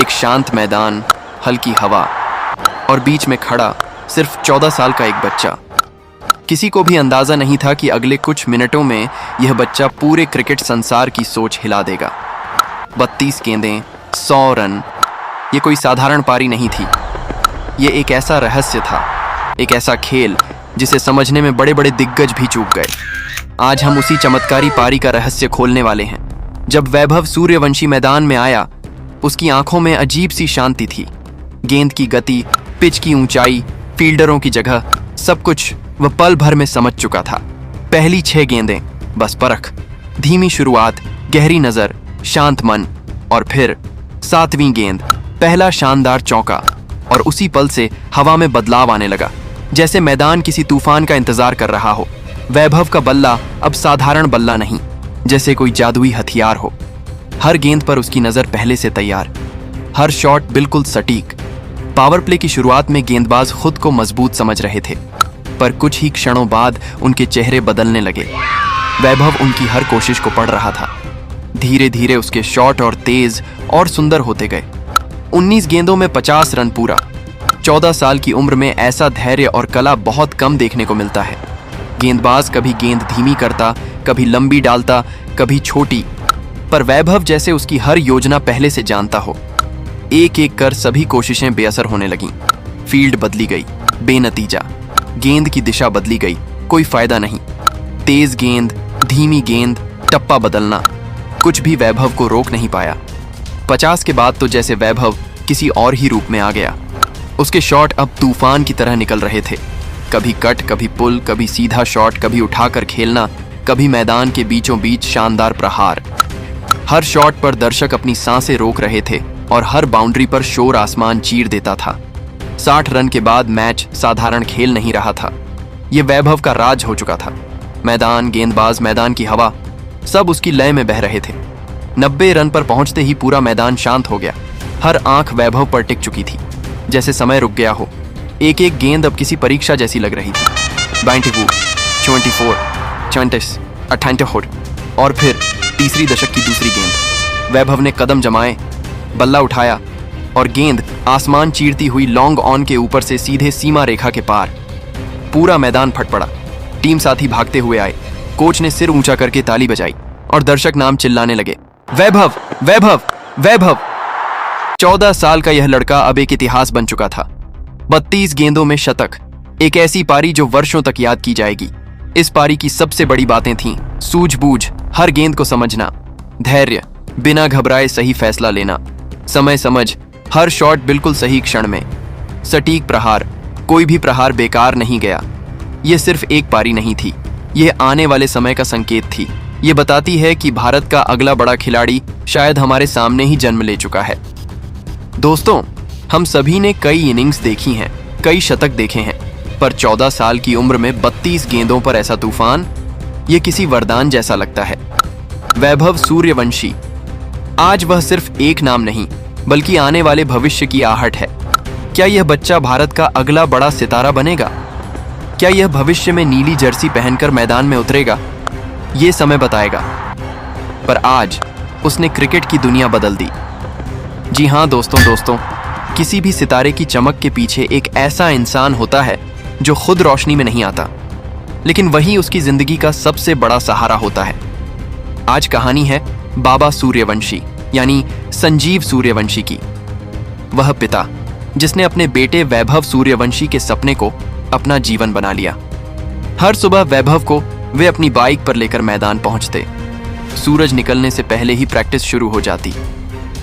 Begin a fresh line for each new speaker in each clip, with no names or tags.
एक शांत मैदान, हल्की हवा और बीच में खड़ा सिर्फ 14 साल का एक बच्चा। किसी को भी अंदाजा नहीं था कि अगले कुछ मिनटों में यह बच्चा पूरे क्रिकेट संसार की सोच हिला देगा। 32 गेंदें, 100 रन, ये कोई साधारण पारी नहीं थी। ये एक ऐसा रहस्य था, एक ऐसा खेल जिसे समझने में बड़े बड़े दिग्गज भी चूक गए। आज हम उसी चमत्कारी पारी का रहस्य खोलने वाले हैं। जब वैभव सूर्यवंशी मैदान में आया, उसकी आंखों में अजीब सी शांति थी। गेंद की गति, पिच की ऊंचाई, फील्डरों की जगह, सब कुछ वह पल भर में समझ चुका था। पहली 6 गेंदें, बस परख, धीमी शुरुआत, गहरी नजर, शांत मन, और फिर 7वीं गेंद, पहला शानदार चौका। और उसी पल से हवा में बदलाव आने लगा, जैसे मैदान किसी तूफान का इंतजार कर रहा हो। वैभव का बल्ला अब साधारण बल्ला नहीं, जैसे कोई जादुई हथियार हो। हर गेंद पर उसकी नजर पहले से तैयार, हर शॉट बिल्कुल सटीक। पावर प्ले की शुरुआत में गेंदबाज खुद को मजबूत समझ रहे थे, पर कुछ ही क्षणों बाद उनके चेहरे बदलने लगे। वैभव उनकी हर कोशिश को पढ़ रहा था। धीरे धीरे उसके शॉट और तेज और सुंदर होते गए। 19 गेंदों में 50 रन पूरा। 14 साल की उम्र में ऐसा धैर्य और कला बहुत कम देखने को मिलता है। गेंदबाज कभी गेंद धीमी करता, कभी लंबी डालता, कभी छोटी, पर वैभव जैसे उसकी हर योजना पहले से जानता हो। एक एक कर सभी कोशिशें बेअसर होने लगीं। फील्ड बदली गई, बेनतीजा। गेंद की दिशा बदली गई, कोई फायदा नहीं। तेज गेंद, धीमी गेंद, टप्पा बदलना, कुछ भी वैभव को रोक नहीं पाया। 50 के बाद तो जैसे वैभव किसी और ही रूप में आ गया। उसके शॉट अब तूफान की तरह निकल रहे थे। कभी कट, कभी पुल, कभी सीधा शॉट, कभी उठाकर खेलना, कभी मैदान के बीचों बीच शानदार प्रहार। हर शॉट पर दर्शक अपनी सांसें रोक रहे थे और हर बाउंड्री पर शोर आसमान चीर देता था। 60 रन के बाद मैच साधारण खेल नहीं रहा था, ये वैभव का राज हो चुका था। मैदान, गेंदबाज, मैदान की हवा, सब उसकी लय में बह रहे थे। 90 रन पर पहुंचते ही पूरा मैदान शांत हो गया। हर आंख वैभव पर टिक चुकी थी, जैसे समय रुक गया हो। एक एक गेंद अब किसी परीक्षा जैसी लग रही थी। 92, 24, 34, 88 और फिर तीसरी दशक की दूसरी गेंद। वैभव ने कदम जमाए, बल्ला उठाया और गेंद आसमान चीरती हुई लॉन्ग ऑन के ऊपर से सीधे सीमा रेखा के पार। पूरा मैदान फट पड़ा। टीम साथी भागते हुए आए। कोच ने सिर ऊंचा करके ताली बजाई और दर्शक नाम चिल्लाने लगे, वैभव, वैभव, वैभव। 14 साल का यह लड़का अब एक इतिहास बन चुका था। 32 गेंदों में शतक, एक ऐसी पारी जो वर्षों तक याद की जाएगी। इस पारी की सबसे बड़ी बातें थीं सूझबूझ, हर गेंद को समझना, धैर्य, बिना घबराए सही फैसला लेना, समय समझ, हर शॉट बिल्कुल सही क्षण में, सटीक प्रहार, कोई भी प्रहार बेकार नहीं गया। यह सिर्फ एक पारी नहीं थी, यह आने वाले समय का संकेत थी। ये बताती है कि भारत का अगला बड़ा खिलाड़ी शायद हमारे सामने ही जन्म ले चुका है। दोस्तों, हम सभी ने कई इनिंग्स देखी हैं, कई शतक देखे हैं, पर 14 साल की उम्र में 32 गेंदों पर ऐसा तूफान, ये किसी वरदान जैसा लगता है। वैभव सूर्यवंशी, आज वह सिर्फ एक नाम नहीं, बल्कि आने वाले भविष्य की आहट है। क्या यह बच्चा भारत का अगला बड़ा सितारा बनेगा? क्या यह भविष्य में नीली जर्सी पहनकर मैदान में उतरेगा? ये समय बताएगा। पर आज उसने क्रिकेट की दुनिया बदल दी। जी हाँ दोस्तों, किसी भी सितारे की चमक के पीछे एक ऐसा इंसान होता है जो खुद रोशनी में नहीं आता, लेकिन वही उसकी जिंदगी का सबसे बड़ा सहारा होता है। आज कहानी है बाबा सूर्यवंशी यानी संजीव सूर्यवंशी की। वह पिता जिसने अपने बेटे वैभव सूर्यवंशी के सपने को अपना जीवन बना लिया। हर सुबह वैभव को वे अपनी बाइक पर लेकर मैदान पहुंचते। सूरज निकलने से पहले ही प्रैक्टिस शुरू हो जाती।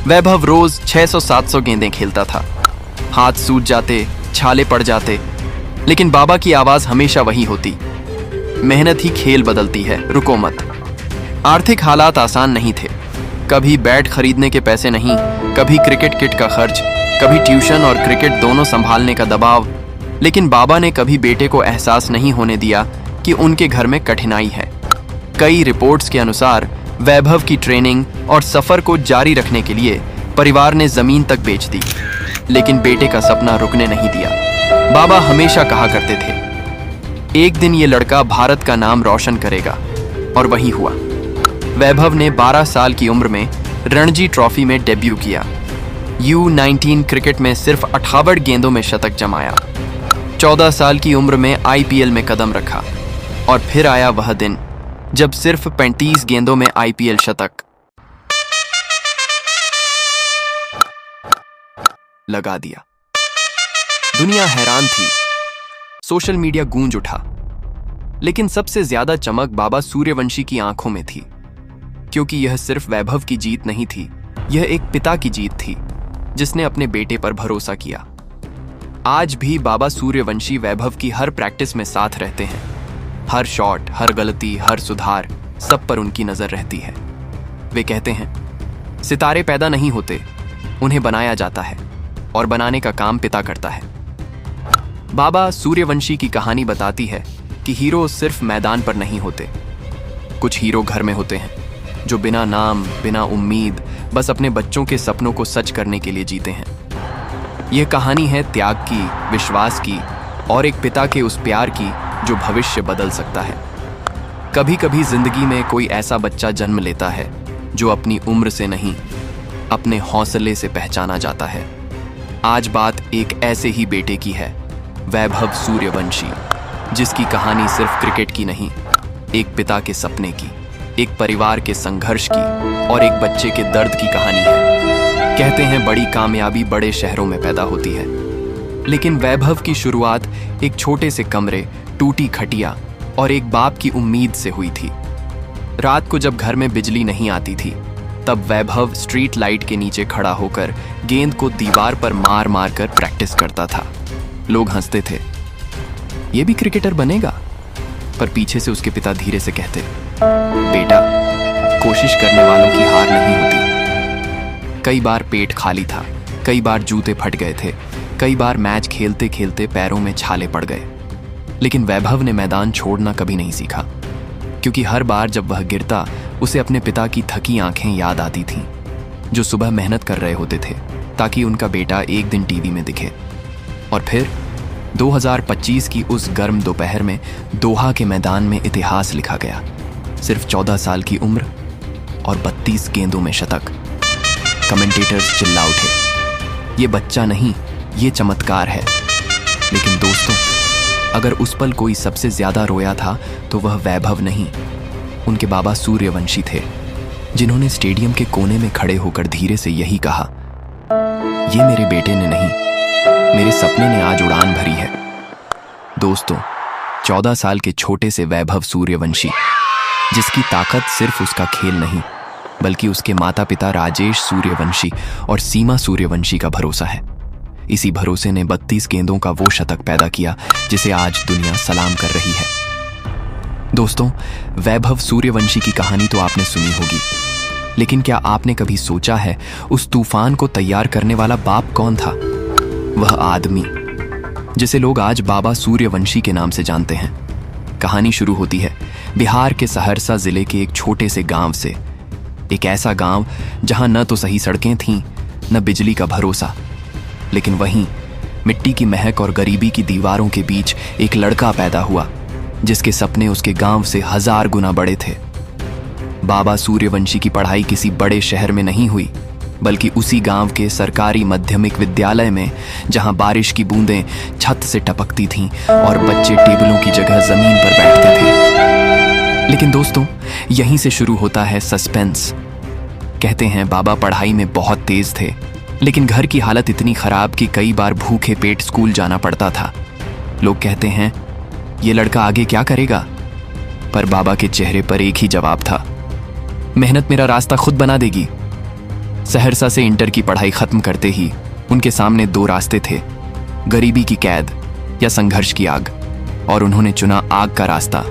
वैभव रोज 600-700 गेंदें खेलता था। हाथ सूज जाते, छाले पड़ जाते, लेकिन बाबा की आवाज हमेशा वही होती, मेहनत ही खेल बदलती है, रुको मत। आर्थिक हालात आसान नहीं थे। कभी बैट खरीदने के पैसे नहीं, कभी क्रिकेट किट का खर्च, कभी ट्यूशन और क्रिकेट दोनों संभालने का दबाव। लेकिन बाबा ने कभी बेटे को एहसास नहीं होने दिया कि उनके घर में कठिनाई है। कई रिपोर्ट्स के अनुसार वैभव की ट्रेनिंग और सफर को जारी रखने के लिए परिवार ने जमीन तक बेच दी, लेकिन बेटे का सपना रुकने नहीं दिया। बाबा हमेशा कहा करते थे, एक दिन ये लड़का भारत का नाम रोशन करेगा, और वही हुआ। वैभव ने 12 साल की उम्र में रणजी ट्रॉफी में डेब्यू किया। U19 क्रिकेट में सिर्फ 58 गेंदों में शतक जमाया। 14 साल की उम्र में IPL में कदम रखा और फिर आया वह दिन जब सिर्फ 35 गेंदों में IPL शतक लगा दिया। दुनिया हैरान थी, सोशल मीडिया गूंज उठा, लेकिन सबसे ज्यादा चमक बाबा सूर्यवंशी की आंखों में थी, क्योंकि यह सिर्फ वैभव की जीत नहीं थी, यह एक पिता की जीत थी जिसने अपने बेटे पर भरोसा किया। आज भी बाबा सूर्यवंशी वैभव की हर प्रैक्टिस में साथ रहते हैं। हर शॉट, हर गलती, हर सुधार, सब पर उनकी नजर रहती है। वे कहते हैं, सितारे पैदा नहीं होते, उन्हें बनाया जाता है और बनाने का काम पिता करता है। बाबा सूर्यवंशी की कहानी बताती है कि हीरो सिर्फ मैदान पर नहीं होते, कुछ हीरो घर में होते हैं जो बिना नाम, बिना उम्मीद, बस अपने बच्चों के सपनों को सच करने के लिए जीते हैं। यह कहानी है त्याग की, विश्वास की और एक पिता के उस प्यार की जो भविष्य बदल सकता है। कभी कभी जिंदगी में कोई ऐसा बच्चा जन्म लेता है जो अपनी उम्र से नहीं, अपने हौसले से पहचाना जाता है। आज बात एक ऐसे ही बेटे की है, वैभव सूर्यवंशी, जिसकी कहानी सिर्फ क्रिकेट की नहीं, एक पिता के सपने की, एक परिवार के संघर्ष की और एक बच्चे के दर्द की कहानी है। कहते हैं बड़ी कामयाबी बड़े शहरों में पैदा होती है, लेकिन वैभव की शुरुआत एक छोटे से कमरे, टूटी खटिया और एक बाप की उम्मीद से हुई थी। रात को जब घर में बिजली नहीं आती थी, तब वैभव स्ट्रीट लाइट के नीचे खड़ा होकर गेंद को दीवार पर मार मार कर प्रैक्टिस करता था। लोग हंसते थे, ये भी क्रिकेटर बनेगा, पर पीछे से उसके पिता धीरे से कहते, बेटा, कोशिश करने वालों की हार नहीं होती। कई बार पेट खाली था, कई बार जूते फट गए थे, कई बार मैच खेलते खेलते पैरों में छाले पड़ गए, लेकिन वैभव ने मैदान छोड़ना कभी नहीं सीखा, क्योंकि हर बार जब वह गिरता उसे अपने पिता की थकी आंखें याद आती थीं, जो सुबह मेहनत कर रहे होते थे ताकि उनका बेटा एक दिन टीवी में दिखे। और फिर 2025 की उस गर्म दोपहर में दोहा के मैदान में इतिहास लिखा गया। सिर्फ 14 साल की उम्र और 32 गेंदों में शतक। कमेंटेटर्स चिल्ला उठे, ये बच्चा नहीं, ये चमत्कार है। लेकिन दोस्तों, अगर उस पल कोई सबसे ज्यादा रोया था तो वह वैभव नहीं, उनके बाबा सूर्यवंशी थे, जिन्होंने स्टेडियम के कोने में खड़े होकर धीरे से यही कहा, ये मेरे बेटे ने नहीं, मेरे सपने ने आज उड़ान भरी है। दोस्तों, 14 साल के छोटे से वैभव सूर्यवंशी, जिसकी ताकत सिर्फ उसका खेल नहीं, बल्कि उसके माता पिता राजेश सूर्यवंशी और सीमा सूर्यवंशी का भरोसा है। इसी भरोसे ने 32 गेंदों का वो शतक पैदा किया जिसे आज दुनिया सलाम कर रही है। दोस्तों, वैभव सूर्यवंशी की कहानी तो आपने सुनी होगी, लेकिन क्या आपने कभी सोचा है उस तूफान को तैयार करने वाला बाप कौन था? वह आदमी जिसे लोग आज बाबा सूर्यवंशी के नाम से जानते हैं। कहानी शुरू होती है बिहार के सहरसा जिले के एक छोटे से गांव से। एक ऐसा गांव जहां न तो सही सड़कें थीं, न बिजली का भरोसा, लेकिन वहीं मिट्टी की महक और गरीबी की दीवारों के बीच एक लड़का पैदा हुआ जिसके सपने उसके गांव से 1000 गुना बड़े थे। बाबा सूर्यवंशी की पढ़ाई किसी बड़े शहर में नहीं हुई, बल्कि उसी गांव के सरकारी माध्यमिक विद्यालय में, जहां बारिश की बूंदें छत से टपकती थीं और बच्चे टेबलों की जगह जमीन पर बैठते थे। लेकिन दोस्तों, यहीं से शुरू होता है सस्पेंस। कहते हैं बाबा पढ़ाई में बहुत तेज थे, लेकिन घर की हालत इतनी खराब कि कई बार भूखे पेट स्कूल जाना पड़ता था। लोग कहते हैं ये लड़का आगे क्या करेगा, पर बाबा के चेहरे पर एक ही जवाब था, मेहनत मेरा रास्ता खुद बना देगी। सहरसा से इंटर की पढ़ाई खत्म करते ही उनके सामने 2 रास्ते थे, गरीबी की कैद या संघर्ष की आग, और उन्होंने चुना आग का रास्ता।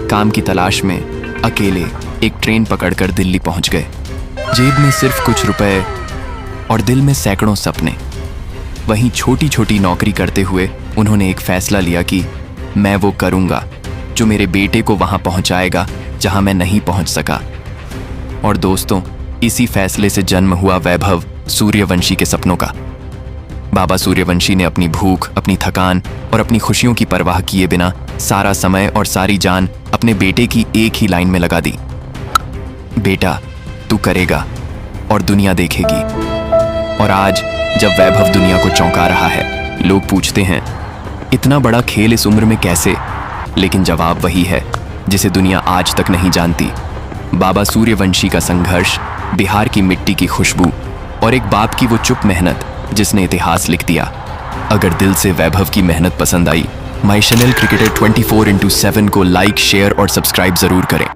काम की तलाश में अकेले एक ट्रेन पकड़कर दिल्ली पहुंच गए। जेब में सिर्फ कुछ रुपए और दिल में सैकड़ों सपने। वहीं छोटी छोटी नौकरी करते हुए उन्होंने एक फैसला लिया कि मैं वो करूंगा जो मेरे बेटे को वहां पहुंचाएगा जहां मैं नहीं पहुंच सका। और दोस्तों, इसी फैसले से जन्म हुआ वैभव सूर्यवंशी के सपनों का। बाबा सूर्यवंशी ने अपनी भूख, अपनी थकान और अपनी खुशियों की परवाह किए बिना सारा समय और सारी जान अपने बेटे की एक ही लाइन में लगा दी, बेटा तू करेगा और दुनिया देखेगी। और आज जब वैभव दुनिया को चौंका रहा है, लोग पूछते हैं इतना बड़ा खेल इस उम्र में कैसे? लेकिन जवाब वही है जिसे दुनिया आज तक नहीं जानती। बाबा सूर्यवंशी का संघर्ष, बिहार की मिट्टी की खुशबू और एक बाप की वो चुप मेहनत जिसने इतिहास लिख दिया। अगर दिल से वैभव की मेहनत पसंद आई, माई चैनल क्रिकेटर 24/7 को लाइक, शेयर और सब्सक्राइब जरूर करें।